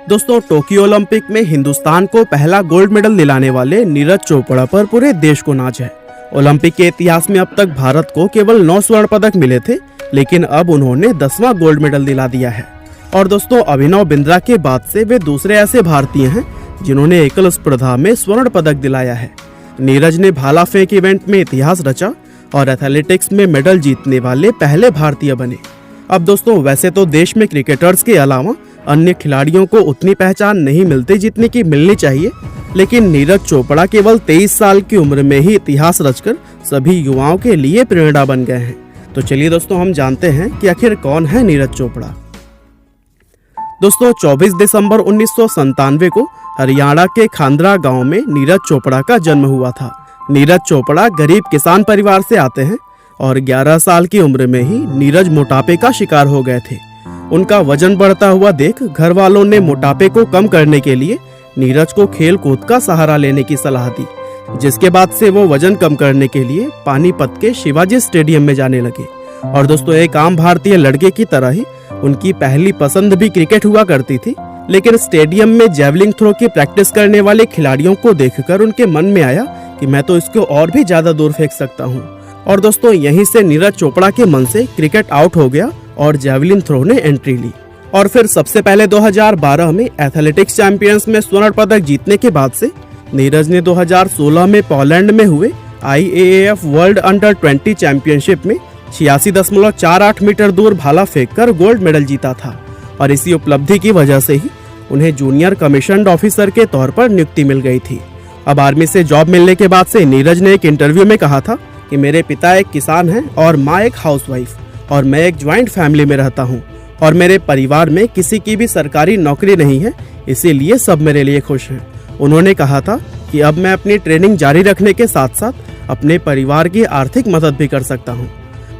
दोस्तों, Tokyo Olympic में हिंदुस्तान को पहला गोल्ड मेडल दिलाने वाले नीरज चोपड़ा पर पूरे देश को नाज है। ओलंपिक के इतिहास में अब तक भारत को केवल 9 स्वर्ण पदक मिले थे, लेकिन अब उन्होंने 10वां गोल्ड मेडल दिला दिया है। और दोस्तों, अभिनव बिंद्रा के बाद से वे दूसरे ऐसे भारतीय हैं जिन्होंने एकल स्पर्धा में स्वर्ण पदक दिलाया है। नीरज ने भाला फेंक इवेंट में इतिहास रचा और एथलेटिक्स में मेडल जीतने वाले पहले भारतीय बने। अब दोस्तों, वैसे तो देश में क्रिकेटर्स के अलावा अन्य खिलाड़ियों को उतनी पहचान नहीं मिलती जितनी की मिलनी चाहिए, लेकिन नीरज चोपड़ा केवल 23 साल की उम्र में ही इतिहास रचकर सभी युवाओं के लिए प्रेरणा बन गए हैं। तो चलिए दोस्तों, हम जानते हैं कि आखिर कौन है नीरज चोपड़ा। दोस्तों, 24 दिसंबर 1997 को हरियाणा के खांदरा गांव में नीरज चोपड़ा का जन्म हुआ था। नीरज चोपड़ा गरीब किसान परिवार से आते हैं और 11 साल की उम्र में ही नीरज मोटापे का शिकार हो गए थे। उनका वजन बढ़ता हुआ देख घर वालों ने मोटापे को कम करने के लिए नीरज को खेल कूद का सहारा लेने की सलाह दी, जिसके बाद से वो वजन कम करने के लिए पानीपत के शिवाजी स्टेडियम में जाने लगे। और दोस्तों, एक आम भारतीय लड़के की तरह ही उनकी पहली पसंद भी क्रिकेट हुआ करती थी, लेकिन स्टेडियम में जेवलिंग थ्रो की प्रैक्टिस करने वाले खिलाड़ियों को देखकर उनके मन में आया कि मैं तो इसको और भी ज्यादा दूर फेंक सकता हूँ। और दोस्तों, यहीं से नीरज चोपड़ा के मन से क्रिकेट आउट हो गया और जेवलिन थ्रो ने एंट्री ली। और फिर सबसे पहले 2012 में एथलेटिक्स चैंपियंस में स्वर्ण पदक जीतने के बाद से नीरज ने 2016 में पोलैंड में हुए IAAF वर्ल्ड अंडर 20 चैंपियनशिप में 86.48 मीटर दूर भाला फेंककर गोल्ड मेडल जीता था। और इसी उपलब्धि की वजह से ही उन्हें जूनियर कमीशन्ड ऑफिसर के तौर पर नियुक्ति मिल गई थी। अब आर्मी से जॉब मिलने के बाद से नीरज ने एक इंटरव्यू में कहा था कि मेरे पिता एक किसान हैं और माँ एक हाउसवाइफ, और मैं एक ज्वाइंट फैमिली में रहता हूँ और मेरे परिवार में किसी की भी सरकारी नौकरी नहीं है, इसीलिए सब मेरे लिए खुश हैं। उन्होंने कहा था कि अब मैं अपनी ट्रेनिंग जारी रखने के साथ साथ अपने परिवार की आर्थिक मदद भी कर सकता हूँ।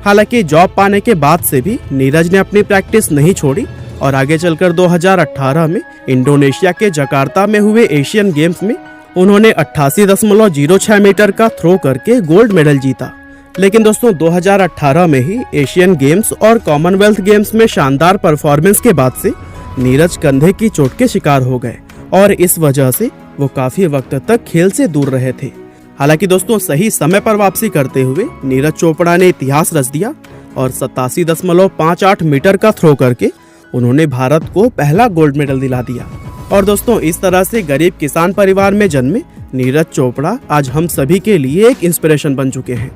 हालांकि जॉब पाने के बाद से भी नीरज ने अपनी प्रैक्टिस नहीं छोड़ी और आगे चलकर 2018 में इंडोनेशिया के जकार्ता में हुए एशियन गेम्स में उन्होंने 88.06 मीटर का थ्रो करके गोल्ड मेडल जीता। लेकिन दोस्तों, 2018 में ही एशियन गेम्स और कॉमनवेल्थ गेम्स में शानदार परफॉर्मेंस के बाद से नीरज कंधे की चोट के शिकार हो गए और इस वजह से वो काफी वक्त तक खेल से दूर रहे थे। हालांकि दोस्तों, सही समय पर वापसी करते हुए नीरज चोपड़ा ने इतिहास रच दिया और 87.58 मीटर का थ्रो करके उन्होंने भारत को पहला गोल्ड मेडल दिला दिया। और दोस्तों, इस तरह से गरीब किसान परिवार में जन्मे नीरज चोपड़ा आज हम सभी के लिए एक इंस्पिरेशन बन चुके हैं।